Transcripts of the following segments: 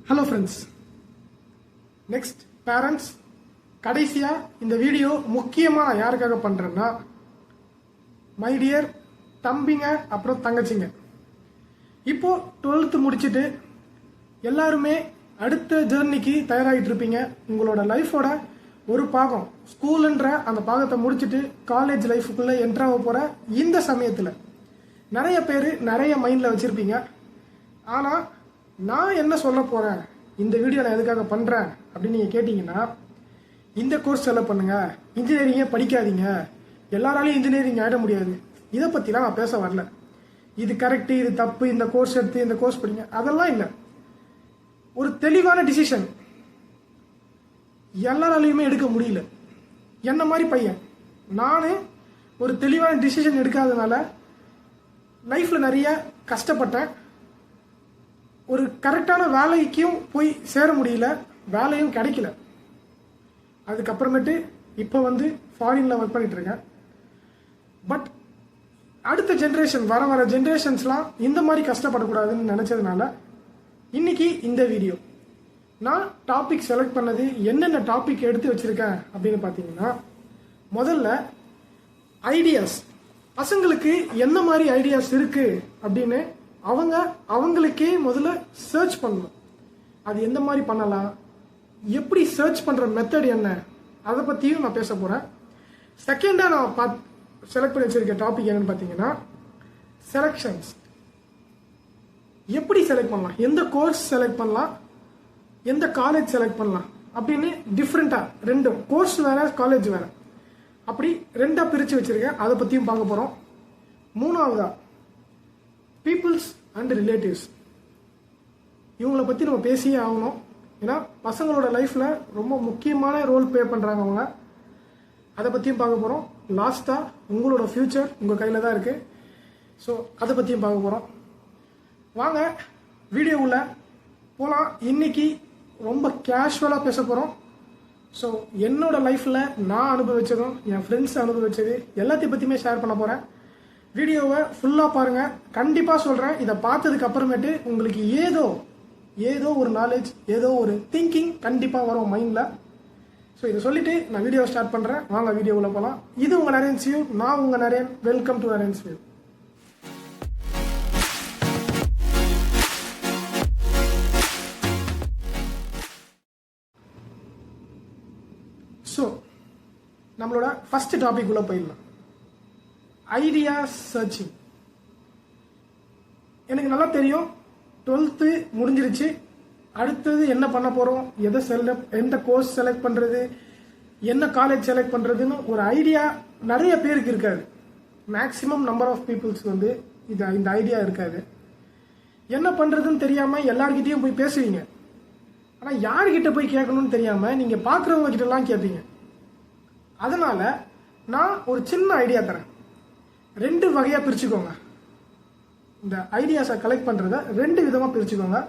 Hello friends, next parents, கடைசியாக இந்த video முக்கியமாக நான் யாருக்காக பண்ணுறேன்னா, மை டியர் தம்பிங்க அப்புறம் தங்கச்சிங்க. இப்போ 12th முடிச்சுட்டு எல்லாருமே அடுத்த ஜேர்னிக்கு தயாராகிட்டு இருப்பீங்க. உங்களோட லைஃபோட ஒரு பாகம் ஸ்கூலுன்ற அந்த பாகத்தை முடிச்சுட்டு காலேஜ் லைஃபுக்குள்ளே என்ட்ராக போகிற இந்த சமயத்தில் நிறைய பேர் நிறைய மைண்டில் வச்சுருப்பீங்க. ஆனால் நான் என்ன சொல்ல போகிறேன், இந்த வீடியோ நான் எதுக்காக பண்ணுறேன் அப்படின்னு நீங்கள் கேட்டிங்கன்னா, இந்த கோர்ஸ் செலக்ட் பண்ணுங்கள், இன்ஜினியரிங்கே படிக்காதீங்க, எல்லாராலையும் இன்ஜினியரிங் ஆகிட முடியாது, இதை பற்றிலாம் நான் பேச வரல. இது கரெக்டு, இது தப்பு, இந்த கோர்ஸ் எடுத்து இந்த கோர்ஸ் படிங்க, அதெல்லாம் இல்லை. ஒரு தெளிவான டிசிஷன் எல்லாராலையுமே எடுக்க முடியல. என்ன மாதிரி பையன் நான் ஒரு தெளிவான டிசிஷன் எடுக்காதனால லைஃப்பில் நிறைய கஷ்டப்பட்டேன். ஒரு கரெக்டான வேலைக்கும் போய் சேர முடியல, வேலையும் கிடைக்கல. அதுக்கப்புறமேட்டு இப்போ ஃபாரின்ல ஒர்க் பண்ணிட்டு இருக்கேன். பட் அடுத்த ஜென்ரேஷன், வர ஜென்ரேஷன்ஸ்லாம் இந்த மாதிரி கஷ்டப்படக்கூடாதுன்னு நினச்சதுனால இன்னைக்கு இந்த வீடியோ. நான் டாபிக் செலக்ட் பண்ணது, என்னென்ன டாபிக் எடுத்து வச்சிருக்கேன் அப்படின்னு பார்த்தீங்கன்னா, முதல்ல ஐடியாஸ். பசங்களுக்கு என்ன மாதிரி ஐடியாஸ் இருக்கு அப்படின்னு அவங்களுக்கே முதல்ல சர்ச் பண்ணணும். அது எந்த மாதிரி பண்ணலாம், எப்படி சர்ச் பண்ற மெத்தட் என்ன, அதை பற்றியும் நான் பேச போகிறேன். செகண்டாக நான் செலக்ட் பண்ணி வச்சிருக்க டாபிக் என்னன்னு பார்த்தீங்கன்னா, செலக்ஷன்ஸ். எப்படி செலக்ட் பண்ணலாம், எந்த கோர்ஸ் செலக்ட் பண்ணலாம், எந்த காலேஜ் செலக்ட் பண்ணலாம் அப்படின்னு டிஃப்ரெண்ட்டாக ரெண்டும், கோர்ஸ் வேற காலேஜ் வேற, அப்படி ரெண்டாக பிரித்து வச்சிருக்கேன். அதை பற்றியும் பார்க்க போகிறோம். மூணாவதா பீப்புள்ஸ் அண்ட் ரிலேட்டிவ்ஸ். இவங்களை பற்றி நம்ம பேசியே ஆகணும். ஏன்னா பசங்களோட லைஃப்பில் ரொம்ப முக்கியமான ரோல் ப்ளே பண்ணுறாங்க அவங்க. அதை பற்றியும் பார்க்க போகிறோம். லாஸ்ட்டாக உங்களோட ஃப்யூச்சர் உங்கள் கையில் தான் இருக்குது. ஸோ அதை பற்றியும் பார்க்க போகிறோம். வாங்க வீடியோவில் போகலாம். இன்னைக்கு ரொம்ப கேஷுவலாக பேச போகிறோம். ஸோ என்னோட லைஃப்பில் நான் அனுபவிச்சதும் என் ஃப்ரெண்ட்ஸ் அனுபவிச்சது எல்லாத்தையும் பற்றியுமே ஷேர் பண்ண போகிறேன். வீடியோவை ஃபுல்லாக பாருங்கள். கண்டிப்பாக சொல்கிறேன், இதை பார்த்ததுக்கு அப்புறமேட்டு உங்களுக்கு ஏதோ ஒரு நாலேஜ், ஏதோ ஒரு திங்கிங் கண்டிப்பாக வரும் மைண்டில். ஸோ இதை சொல்லிவிட்டு நான் வீடியோ ஸ்டார்ட் பண்ணுறேன். வாங்க வீடியோவில் போகலாம். இது உங்கள் நரேன்ஸ் வியூ, நான் உங்கள் Naren. Welcome to Naren's view. So நம்மளோட ஃபர்ஸ்ட் டாபிக் உள்ள போயிடலாம். Idea searching. எனக்கு நல்லா தெரியும், 12th முடிஞ்சிருச்சு, அடுத்தது என்ன பண்ண போகிறோம், எந்த கோர்ஸ் செலக்ட் பண்ணுறது, என்ன காலேஜ் செலக்ட் பண்ணுறதுன்னு ஒரு ஐடியா நிறைய பேருக்கு இருக்காது. மேக்ஸிமம் நம்பர் ஆஃப் பீப்புள்ஸ் இந்த ஐடியா இருக்காது. என்ன பண்ணுறதுன்னு தெரியாமல் எல்லார்கிட்டையும் போய் பேசுவீங்க. ஆனால் யார்கிட்ட போய் கேட்கணும்னு தெரியாமல் நீங்கள் பார்க்குறவங்க கிட்டலாம் கேட்பீங்க. அதனால் நான் ஒரு சின்ன ஐடியா தரேன். 2 வகையாக பிரிச்சுக்கோங்க. இந்த ஐடியாஸை கலெக்ட் பண்ணுறத 2 விதமாக பிரிச்சுக்கோங்க.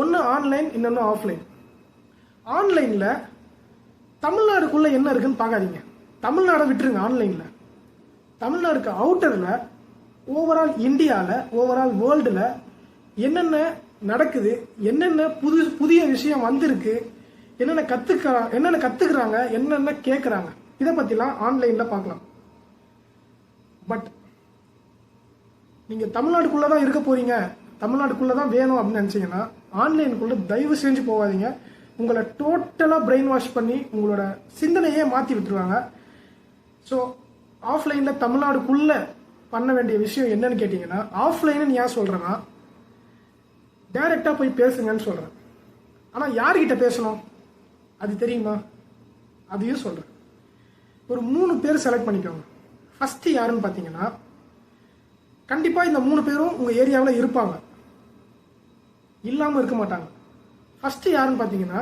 ஒன்று ஆன்லைன், இன்னொன்று ஆஃப்லைன். ஆன்லைனில் தமிழ்நாடுக்குள்ளே என்ன இருக்குன்னு பார்க்காதீங்க, தமிழ்நாடை விட்டுருங்க. ஆன்லைனில் தமிழ்நாடுக்கு அவுட்டரில், ஓவரால் இந்தியாவில், ஓவரால் வேர்ல்டில் என்னென்ன நடக்குது, என்னென்ன புதிய விஷயம் வந்திருக்கு, என்னென்ன கற்றுக்குறாங்க, என்னென்ன கேட்குறாங்க, இதை பற்றிலாம் ஆன்லைனில் பார்க்கலாம். பட் நீங்கள் தமிழ்நாட்டுக்குள்ளே தான் இருக்க போகிறீங்க, தமிழ்நாட்டுக்குள்ளே தான் வேணும் அப்படின்னு நினச்சிங்கன்னா ஆன்லைனுக்குள்ளே தயவு செஞ்சு போகாதீங்க. உங்களை டோட்டலாக பிரெயின் வாஷ் பண்ணி உங்களோட சிந்தனையே மாற்றி விட்டுருவாங்க. ஸோ ஆஃப்லைனில் தமிழ்நாடுக்குள்ளே பண்ண வேண்டிய விஷயம் என்னன்னு கேட்டிங்கன்னா, ஆஃப்லைன்னு ஏன் சொல்கிறேன்னா, டைரெக்டாக போய் பேசுங்கன்னு சொல்கிறேன். ஆனால் யார்கிட்ட பேசணும் அது தெரியுமா, அதையும் சொல்கிறேன். ஒரு 3 பேர் செலக்ட் பண்ணிக்கோங்க. ஃபஸ்ட்டு யாருன்னு பார்த்தீங்கன்னா, கண்டிப்பாக இந்த 3 பேரும் உங்கள் ஏரியாவில் இருப்பாங்க, இல்லாமல் இருக்க மாட்டாங்க. ஃபஸ்ட்டு யாருன்னு பார்த்தீங்கன்னா,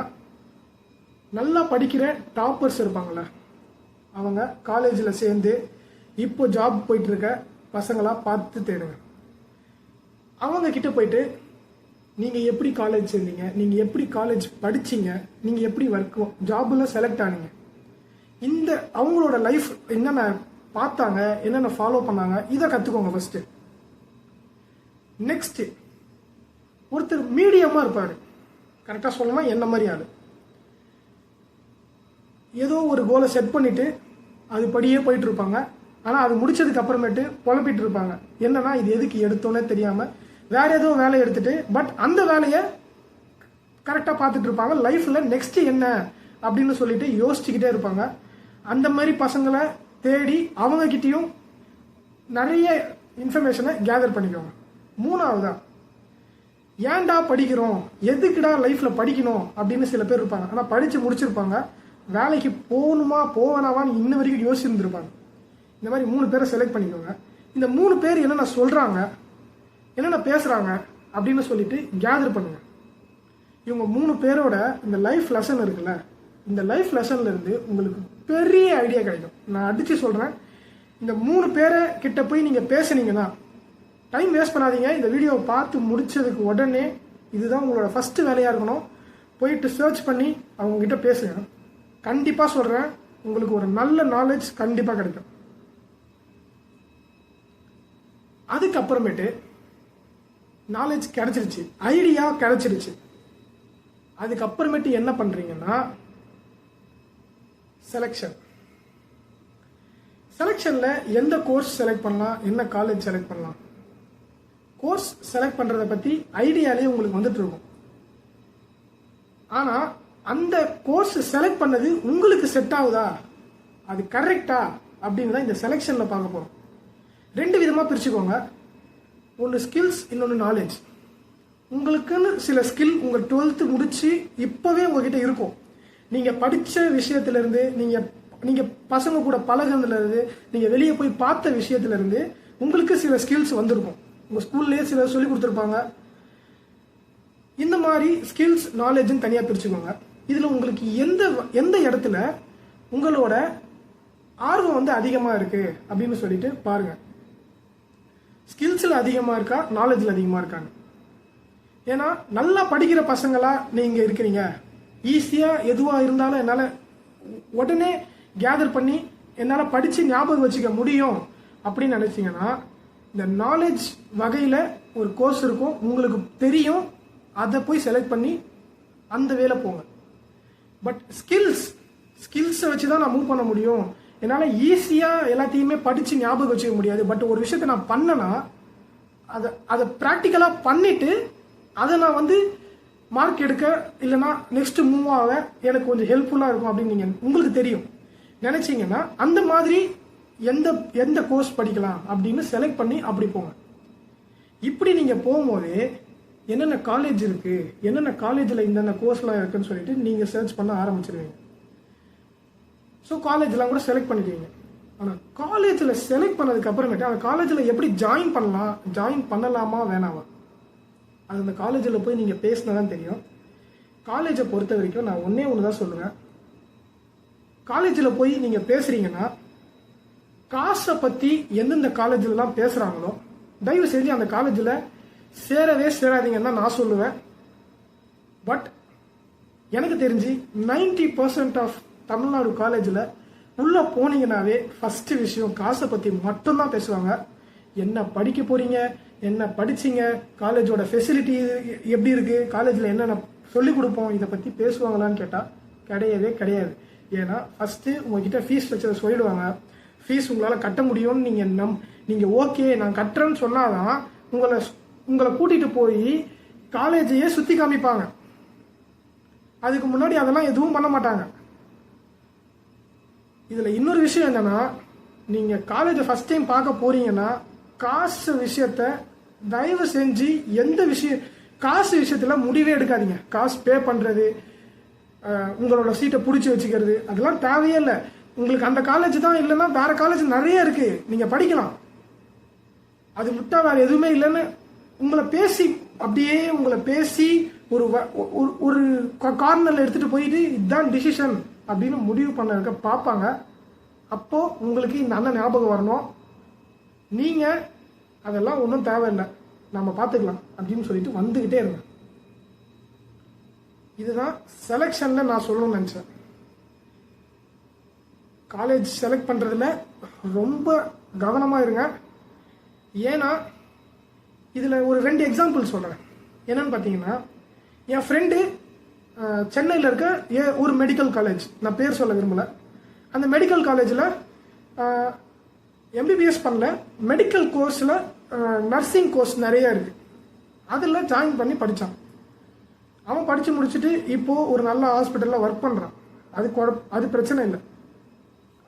நல்லா படிக்கிற டாப்பர்ஸ் இருப்பாங்களே, அவங்க காலேஜில் சேர்ந்து இப்போ ஜாப் போயிட்டுருக்க பசங்களாக பார்த்து தேடுங்க. அவங்க கிட்ட போயிட்டு, நீங்கள் எப்படி காலேஜ் சேர்ந்தீங்க, நீங்கள் எப்படி காலேஜ் படிச்சிங்க, நீங்கள் எப்படி ஜாபில் செலக்ட் ஆனீங்க, இந்த அவங்களோட லைஃப் என்னென்ன பார்த்தாங்க, என்னென்ன ஃபாலோ பண்ணாங்க, இதை கற்றுக்கோங்க ஃபஸ்ட்டு. நெக்ஸ்ட்டு ஒருத்தர் மீடியமாக இருப்பார், கரெக்டாக சொல்லணும்னா என்ன மாதிரி ஆள். ஏதோ ஒரு கோலை செட் பண்ணிவிட்டு அது படியே போயிட்டு இருப்பாங்க. ஆனால் அது முடிச்சதுக்கு அப்புறமேட்டு புலம்பிட்டு இருப்பாங்க. என்னன்னா இது எதுக்கு எடுத்தோன்னே தெரியாமல் வேற ஏதோ வேலையை எடுத்துட்டு பட் அந்த வேலையை கரெக்டாக பார்த்துட்டு இருப்பாங்க. லைஃப்பில் நெக்ஸ்ட் என்ன அப்படின்னு சொல்லிட்டு யோசிச்சுக்கிட்டே இருப்பாங்க. அந்த மாதிரி பசங்களை தேடி அவங்கக்கிட்டேயும் நிறைய இன்ஃபர்மேஷனை கேதர் பண்ணிக்கோங்க. மூணாவதா, ஏன்டா படிக்கிறோம், எதுக்குடா லைஃப்பில் படிக்கணும் அப்படின்னு சில பேர் இருப்பாங்க. ஆனால் படித்து முடிச்சிருப்பாங்க, வேலைக்கு போகணுமா போவேனாவான்னு இன்ன வரைக்கும் யோசிச்சுருந்துருப்பாங்க. இந்த மாதிரி 3 பேரை செலக்ட் பண்ணிக்கோங்க. இந்த 3 பேர் என்னென்ன சொல்கிறாங்க, என்னென்ன பேசுகிறாங்க அப்படின்னு சொல்லிட்டு கேதர் பண்ணுங்க. இவங்க 3 பேரோட இந்த லைஃப் லெசன் இருக்குல்ல, இந்த லைஃப் லெசன்லேருந்து உங்களுக்கு பெரிய ஐடியா கிடைக்கும். நான் அடித்து சொல்கிறேன், இந்த 3 பேரை கிட்ட போய் நீங்கள் பேசுனீங்கன்னா டைம் வேஸ்ட் பண்ணாதீங்க. இந்த வீடியோவை பார்த்து முடிச்சதுக்கு உடனே இதுதான் உங்களோட ஃபஸ்ட்டு வேலையாக இருக்கணும். போயிட்டு சர்ச் பண்ணி அவங்கக்கிட்ட பேசுங்க. கண்டிப்பாக சொல்கிறேன், உங்களுக்கு ஒரு நல்ல நாலேஜ் கண்டிப்பாக கிடைக்கும். அதுக்கப்புறமேட்டு நாலேஜ் கிடைச்சிருச்சு, ஐடியா கிடைச்சிருச்சு. அதுக்கப்புறமேட்டு என்ன பண்ணுறீங்கன்னா செலெக்ஷனில் எந்த கோர்ஸ் செலக்ட் பண்ணலாம், என்ன காலேஜ் செலக்ட் பண்ணலாம். கோர்ஸ் செலக்ட் பண்ணுறதை பற்றி ஐடியாலே உங்களுக்கு வந்துட்டு இருக்கும். ஆனால் அந்த கோர்ஸ் செலக்ட் பண்ணது உங்களுக்கு செட் ஆகுதா, அது கரெக்டா அப்படின்னு தான் இந்த செலெக்ஷனில் பார்க்க போகிறோம். 2 விதமாக பிரிச்சுக்கோங்க. ஒன்று ஸ்கில்ஸ், இன்னொன்று நாலேஜ். உங்களுக்குன்னு சில ஸ்கில் உங்கள் 12th முடிச்சு இப்போவே உங்ககிட்ட இருக்கும். நீங்கள் படித்த விஷயத்துலேருந்து, நீங்கள் பசங்க கூட பழகுனதுலேருந்து, நீங்கள் வெளியே போய் பார்த்த விஷயத்துலேருந்து உங்களுக்கு சில ஸ்கில்ஸ் வந்திருக்கும். உங்கள் ஸ்கூல்லேயே சில சொல்லி கொடுத்துருப்பாங்க. இந்த மாதிரி ஸ்கில்ஸ் நாலேஜ்னு தனியாக பிரிச்சுக்கோங்க. இதில் உங்களுக்கு எந்த இடத்துல உங்களோட ஆர்வம் வந்து அதிகமாக இருக்குது அப்படின்னு சொல்லிட்டு பாருங்கள். ஸ்கில்ஸில் அதிகமாக இருக்கா, நாலேஜில் அதிகமாக இருக்காங்க. ஏன்னா நல்லா படிக்கிற பசங்களா நீங்கள் இருக்கிறீங்க, ஈஸியாக எதுவாக இருந்தாலும் என்னால் உடனே கேதர் பண்ணி என்னால் படித்து ஞாபகம் வச்சுக்க முடியும் அப்படின்னு நினச்சிங்கன்னா இந்த நாலேஜ் வகையில் ஒரு கோர்ஸ் இருக்கும், உங்களுக்கு தெரியும், அதை போய் செலக்ட் பண்ணி அந்த வேலை போங்க. பட் ஸ்கில்ஸை வச்சு தான் நான் மூவ் பண்ண முடியும், என்னால் ஈஸியாக எல்லாத்தையுமே படித்து ஞாபகம் வச்சுக்க முடியாது. பட் ஒரு விஷயத்தை நான் பண்ணனா அதை ப்ராக்டிக்கலாக பண்ணிவிட்டு அதை நான் வந்து மார்க் எடுக்க இல்லைனா நெக்ஸ்ட் மூவ் ஆக எனக்கு கொஞ்சம் ஹெல்ப்ஃபுல்லாக இருக்கும் அப்படின்னு நீங்கள் உங்களுக்கு தெரியும் நினச்சிங்கன்னா அந்த மாதிரி எந்த கோர்ஸ் படிக்கலாம் அப்படின்னு செலக்ட் பண்ணி அப்படி போங்க. இப்படி நீங்கள் போகும்போது என்னென்ன காலேஜ் இருக்குது, என்னென்ன காலேஜில் இந்தென்ன கோர்ஸ்லாம் இருக்குன்னு சொல்லிட்டு நீங்கள் சர்ச் பண்ண ஆரம்பிச்சிருவீங்க. ஸோ காலேஜெலாம் கூட செலக்ட் பண்ணிடுவீங்க. ஆனால் காலேஜில் செலக்ட் பண்ணதுக்கு அப்புறமேட்டு அந்த காலேஜில் எப்படி ஜாயின் பண்ணலாமா வேணாமா, அது அந்த காலேஜில் போய் நீங்கள் பேசினா தான் தெரியும். காலேஜை பொறுத்த வரைக்கும் நான் ஒன்று தான் சொல்லுவேன். காலேஜில் போய் நீங்கள் பேசுகிறீங்கன்னா காசை பற்றி எந்தெந்த காலேஜிலலாம் பேசுகிறாங்களோ தயவு செஞ்சு அந்த காலேஜில் சேரவே சேராதீங்கன்னு தான் நான் சொல்லுவேன். பட் எனக்கு தெரிஞ்சு 90% ஆஃப் தமிழ்நாடு காலேஜில் உள்ளே போனீங்கன்னாவே ஃபஸ்ட்டு விஷயம் காசை பற்றி மட்டும்தான் பேசுவாங்க. என்ன படிக்க போகிறீங்க, என்ன படிச்சிங்க, காலேஜோட ஃபெசிலிட்டி எப்படி இருக்குது, காலேஜில் என்னென்ன சொல்லிக் கொடுப்போம், இதை பற்றி பேசுவாங்களான்னு கேட்டால் கிடையவே கிடையாது. ஏன்னா ஃபஸ்ட்டு உங்ககிட்ட ஃபீஸ் ஸ்ட்ரக்சர் சொல்லிடுவாங்க. ஃபீஸ் உங்களால் கட்ட முடியும்னு நீங்கள் ஓகே நான் கட்டுறேன்னு சொன்னாதான் உங்களை கூட்டிகிட்டு போய் காலேஜையே சுற்றி காமிப்பாங்க. அதுக்கு முன்னாடி அதெல்லாம் எதுவும் பண்ண மாட்டாங்க. இதில் இன்னொரு விஷயம் என்னென்னா, நீங்கள் காலேஜை ஃபஸ்ட் டைம் பார்க்க போகிறீங்கன்னா காசு விஷயத்த தயவு செஞ்சு காசு விஷயத்தில் முடிவே எடுக்காதீங்க. காசு பே பண்ணுறது, உங்களோட சீட்டை பிடிச்சி வச்சுக்கிறது அதெல்லாம் தேவையே இல்லை. உங்களுக்கு அந்த காலேஜ் தான் இல்லைன்னா வேறு காலேஜ் நிறைய இருக்குது, நீங்கள் படிக்கலாம். அது விட்டால் வேறு எதுவுமே இல்லைன்னு உங்களை பேசி ஒரு கார்னரில் எடுத்துகிட்டு போயிட்டு இதுதான் டிசிஷன் அப்படின்னு முடிவு பண்ண பார்ப்பாங்க. அப்போது உங்களுக்கு இந்த அண்ணன் ஞாபகம் வரணும், நீங்கள் அதெல்லாம் ஒன்றும் தேவையில்லை, நம்ம பார்த்துக்கலாம் அப்படின்னு சொல்லிட்டு வந்துக்கிட்டே இருங்க. இதுதான் செலெக்ஷனில் நான் சொல்லணும்னு நினச்சேன். காலேஜ் செலக்ட் பண்ணுறதுல ரொம்ப கவனமாக இருங்க. ஏன்னா இதில் ஒரு 2 எக்ஸாம்பிள் சொல்கிறேன். என்னன்னு பார்த்தீங்கன்னா, என் ஃப்ரெண்டு சென்னையில் இருக்க ஒரு மெடிக்கல் காலேஜ், நான் பேர் சொல்ல விரும்பலை. அந்த மெடிக்கல் காலேஜில் எம்பிபிஎஸ் பண்ணல, மெடிக்கல் கோர்ஸில் நர்சிங் கோர்ஸ் நிறைய இருக்குது. அதில் ஜாயின் பண்ணி படித்தான். அவன் படித்து முடிச்சுட்டு இப்போது ஒரு நல்ல ஹாஸ்பிட்டலில் ஒர்க் பண்ணுறான். அது பிரச்சனை இல்லை.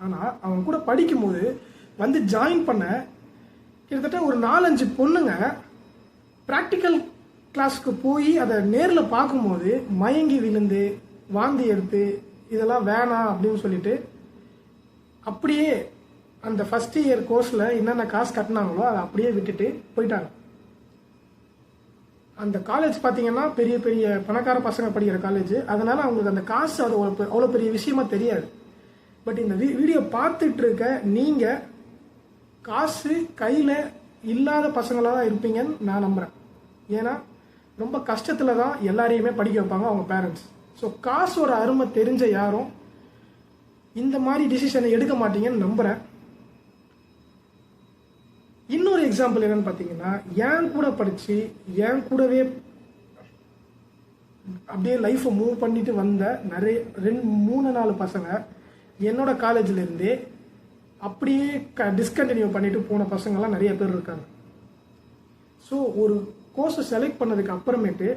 ஆனால் அவன் கூட படிக்கும்போது வந்து ஜாயின் பண்ண கிட்டத்தட்ட ஒரு 4-5 பொண்ணுங்க ப்ராக்டிக்கல் கிளாஸ்க்கு போய் அதை நேரில் பார்க்கும்போது மயங்கி விழுந்து வாந்தி எடுத்து இதெல்லாம் வேணாம் அப்படின்னு சொல்லிட்டு அப்படியே அந்த ஃபர்ஸ்ட் இயர் கோர்ஸில் என்னென்ன காசு கட்டினாங்களோ அதை அப்படியே விட்டுட்டு போயிட்டாங்க. அந்த காலேஜ் பார்த்தீங்கன்னா பெரிய பெரிய பணக்கார பசங்க படிக்கிற காலேஜ். அதனால அவங்களுக்கு அந்த காசு அது அவ்வளோ பெரிய விஷயமா தெரியாது. பட் இந்த வீடியோ பார்த்துட்டு இருக்க நீங்கள் காசு கையில் இல்லாத பசங்களாக தான் இருப்பீங்கன்னு நான் நம்புகிறேன். ஏன்னா ரொம்ப கஷ்டத்தில் தான் எல்லாரையுமே படிக்க வைப்பாங்க அவங்க பேரண்ட்ஸ். ஸோ காசோட அருமை தெரிஞ்ச யாரும் இந்த மாதிரி டிசிஷனை எடுக்க மாட்டீங்கன்னு நம்புகிறேன். இன்னொரு எக்ஸாம்பிள் என்னன்னு பார்த்தீங்கன்னா, என் கூட படித்து என் கூடவே அப்படியே லைஃப்பை மூவ் பண்ணிட்டு வந்த நிறைய 2-3-4 பசங்க என்னோட காலேஜில் இருந்தே அப்படியே டிஸ்கண்டினியூ பண்ணிட்டு போன பசங்கள்லாம் நிறைய பேர் இருக்காங்க. ஸோ ஒரு கோர்ஸை செலக்ட் பண்ணதுக்கு அப்புறமேட்டு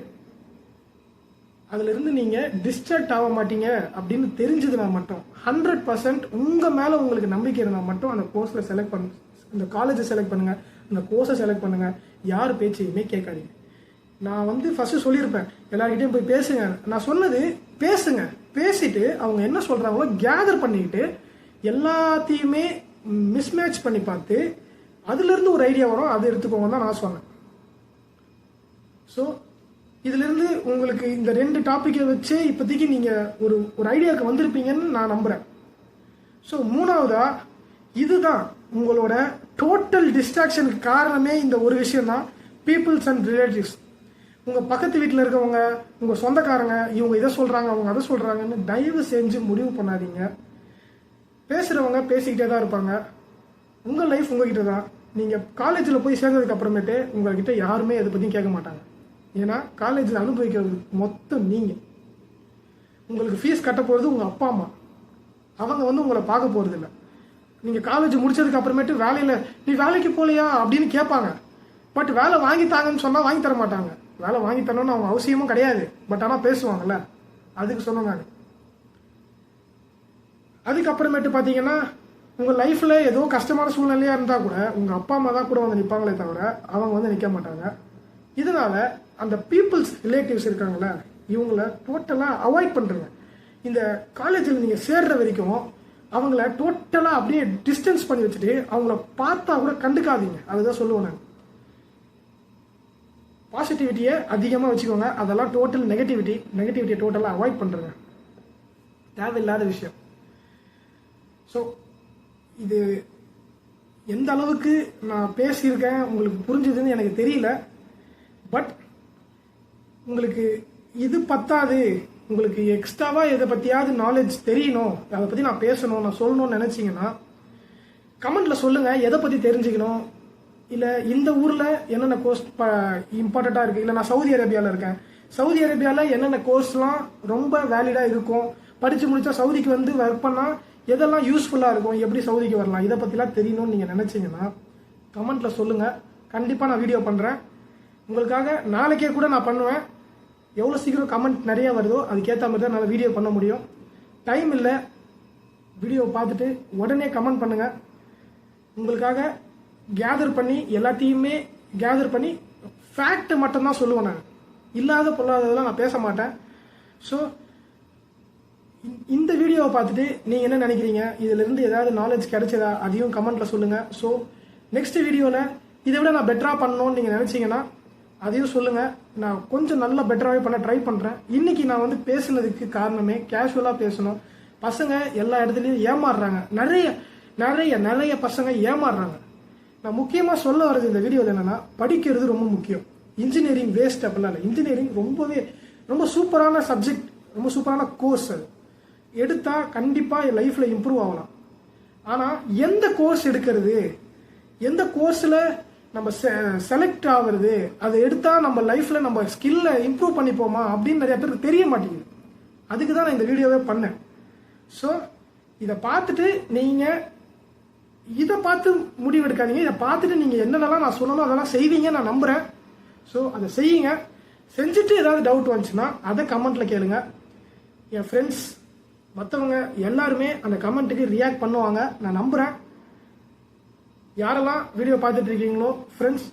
அதிலிருந்து நீங்கள் டிஸ்ட்ராக்ட் ஆக மாட்டீங்க அப்படின்னு தெரிஞ்சதுனா மட்டும் 100% உங்கள் மேலே உங்களுக்கு நம்பிக்கை இருந்தால் மட்டும் அந்த கோர்ஸில் செலக்ட் இந்த காலேஜை செலக்ட் பண்ணுங்கள், அந்த கோர்ஸை செலக்ட் பண்ணுங்கள். யார் பேச்சையுமே கேட்காதீங்க. நான் வந்து ஃபஸ்ட்டு சொல்லியிருப்பேன், எல்லார்கிட்டையும் போய் பேசுங்க. நான் சொன்னது பேசுங்க, பேசிட்டு அவங்க என்ன சொல்கிறாங்களோ கேதர் பண்ணிக்கிட்டு எல்லாத்தையுமே மிஸ்மேட்ச் பண்ணி பார்த்து அதுலேருந்து ஒரு ஐடியா வரும், அதை எடுத்துக்கோங்க தான் நான் சொன்னேன். ஸோ இதிலிருந்து உங்களுக்கு இந்த 2 டாப்பிக்கை வச்சு இப்போதைக்கு நீங்கள் ஒரு ஐடியாவுக்கு வந்திருப்பீங்கன்னு நான் நம்புகிறேன். ஸோ 3வதா இதுதான் உங்களோட டோட்டல் டிஸ்ட்ராக்ஷனுக்கு காரணமே இந்த ஒரு விஷயம் தான், பீப்புள்ஸ் அண்ட் ரிலேட்டிவ்ஸ். உங்கள் பக்கத்து வீட்டில் இருக்கவங்க, உங்கள் சொந்தக்காரங்க, இவங்க இதை சொல்கிறாங்க அவங்க அதை சொல்கிறாங்கன்னு தயவு செஞ்சு முடிவு பண்ணாதீங்க. பேசுகிறவங்க பேசிக்கிட்டே தான் இருப்பாங்க. உங்கள் லைஃப் உங்ககிட்ட தான். நீங்கள் காலேஜில் போய் சேர்ந்ததுக்கு அப்புறமேட்டு உங்கள்கிட்ட யாருமே இதை பற்றி கேட்க மாட்டாங்க. ஏன்னா காலேஜில் அனுபவிக்கிறது மொத்தம் நீங்கள். உங்களுக்கு ஃபீஸ் கட்ட போகிறது உங்கள் அப்பா அம்மா. அவங்க வந்து உங்களை பார்க்க போகிறது இல்லை. நீங்கள் காலேஜ் முடிச்சதுக்கு அப்புறமேட்டு வேலையில் நீ வேலைக்கு போகலையா அப்படின்னு கேட்பாங்க. பட் வேலை வாங்கித்தாங்கன்னு சொன்னால் வாங்கி தர மாட்டாங்க. வேலை வாங்கி தரணும்னு அவங்க அவசியமும் கிடையாது. பட் ஆனால் பேசுவாங்கல்ல, அதுக்கு சொன்னாங்க. அதுக்கப்புறமேட்டு பார்த்தீங்கன்னா உங்கள் லைஃப்பில் ஏதோ கஷ்டமான சூழ்நிலையாக இருந்தால் கூட உங்கள் அப்பா அம்மா தான் கூட வந்து நிற்பாங்களே தவிர அவங்க வந்து நிற்க மாட்டாங்க. இதனால அந்த பீப்புள்ஸ் ரிலேட்டிவ்ஸ் இருக்காங்கள, இவங்கள டோட்டலாக அவாய்ட் பண்ணுறங்க. இந்த காலேஜில் நீங்கள் சேர்ற வரைக்கும் அவங்கள டோட்டலாக அப்படியே டிஸ்டன்ஸ் பண்ணி வச்சுட்டு அவங்கள பார்த்தா கூட கண்டுக்காதீங்க. அதுதான் சொல்லுவேன் நான். பாசிட்டிவிட்டியை அதிகமாக வச்சுக்கோங்க. அதெல்லாம் டோட்டல் நெகட்டிவிட்டியை டோட்டலாக அவாய்ட் பண்ணுறேங்க. தேவையில்லாத விஷயம். ஸோ இது எந்த அளவுக்கு நான் பேசியிருக்கேன் உங்களுக்கு புரிஞ்சுதுன்னு எனக்கு தெரியல. பட் உங்களுக்கு இது பத்தாது, உங்களுக்கு எக்ஸ்ட்ராவாக இதை பற்றியாவது நாலேஜ் தெரியணும், அதை பற்றி நான் பேசணும், நான் சொல்லணும்னு நினச்சிங்கன்னா கமெண்ட்டில் சொல்லுங்கள். எதை பற்றி தெரிஞ்சுக்கணும், இல்லை இந்த ஊரில் என்னென்ன கோர்ஸ் இம்பார்ட்டண்ட்டாக இருக்குது, இல்லை நான் சவுதி அரேபியாவில் இருக்கேன், சவுதி அரேபியாவில் என்னென்ன கோர்ஸ்லாம் ரொம்ப வேலிடாக இருக்கும், படித்து முடித்தா சவுதிக்கு வந்து ஒர்க் பண்ணால் எதெல்லாம் யூஸ்ஃபுல்லாக இருக்கும், எப்படி சவுதிக்கு வரலாம், இதை பற்றிலாம் தெரியணும்னு நீங்கள் நினச்சிங்கன்னா கமெண்ட்டில் சொல்லுங்கள். கண்டிப்பாக நான் வீடியோ பண்ணுறேன் உங்களுக்காக. நாளைக்கே கூட நான் பண்ணுவேன். எவ்வளோ சீக்கிரம் கமெண்ட் நிறைய வருதோ அதுக்கேற்ற மாதிரி தான் என்னால் வீடியோ பண்ண முடியும். டைம் இல்லை, வீடியோ பார்த்துட்டு உடனே கமெண்ட் பண்ணுங்கள். உங்களுக்காக கேதர் பண்ணி எல்லாத்தையுமே கேதர் பண்ணி ஃபேக்ட் மட்டும்தான் சொல்லுவேன். நான் இல்லாத பொல்லாததெல்லாம் நான் பேச மாட்டேன். ஸோ இந்த வீடியோவை பார்த்துட்டு நீங்கள் என்ன நினைக்கிறீங்க, இதிலிருந்து ஏதாவது நாலேஜ் கிடைச்சதா அதையும் கமெண்ட்டில் சொல்லுங்கள். ஸோ நெக்ஸ்ட் வீடியோவில் இதை விட நான் பெட்டராக பண்ணணும்னு நீங்கள் நினச்சிங்கன்னா அதையும் சொல்லுங்கள். நான் கொஞ்சம் நல்லா பெட்டராகவே பண்ண ட்ரை பண்ணுறேன். இன்றைக்கி நான் வந்து பேசுனதுக்கு காரணமே கேஷுவலாக பேசணும். பசங்க எல்லா இடத்துலையும் ஏமாறுறாங்க. நிறைய நிறைய நிறைய பசங்க ஏமாறுறாங்க. நான் முக்கியமாக சொல்ல வர்றது இந்த வீடியோவில் என்னென்னா, படிக்கிறது ரொம்ப முக்கியம். இன்ஜினியரிங் வேஸ்ட் அப்படிலாம் இல்லை. இன்ஜினியரிங் ரொம்ப சூப்பரான சப்ஜெக்ட், ரொம்ப சூப்பரான கோர்ஸ். அது எடுத்தால் கண்டிப்பாக லைஃப்பில் இம்ப்ரூவ் ஆகலாம். ஆனால் எந்த கோர்ஸ் எடுக்கிறது, எந்த கோர்ஸில் நம்ம செலக்ட் ஆகுறது, அதை எடுத்தால் நம்ம லைஃப்பில் நம்ம ஸ்கில்லை இம்ப்ரூவ் பண்ணிப்போமா அப்படின்னு நிறைய பேருக்கு தெரிய மாட்டேங்குது. அதுக்கு தான் நான் இந்த வீடியோவே பண்ணேன். ஸோ இதை பார்த்துட்டு நீங்கள் இதை பார்த்து முடிவெடுக்காதீங்க. இதை பார்த்துட்டு நீங்கள் என்னென்னலாம் நான் சொல்லணும் அதெல்லாம் செய்வீங்க நான் நம்புகிறேன். ஸோ அதை செய்யுங்க. செஞ்சுட்டு ஏதாவது டவுட் வந்துச்சுன்னா அதை கமெண்ட்டில் கேளுங்க. என் ஃப்ரெண்ட்ஸ் மற்றவங்க எல்லாருமே அந்த கமெண்ட்டுக்கு ரியாக்ட் பண்ணுவாங்க நான் நம்புகிறேன். யாரெல்லாம் வீடியோ பார்த்துட்டு இருக்கீங்களோ ஃப்ரெண்ட்ஸ்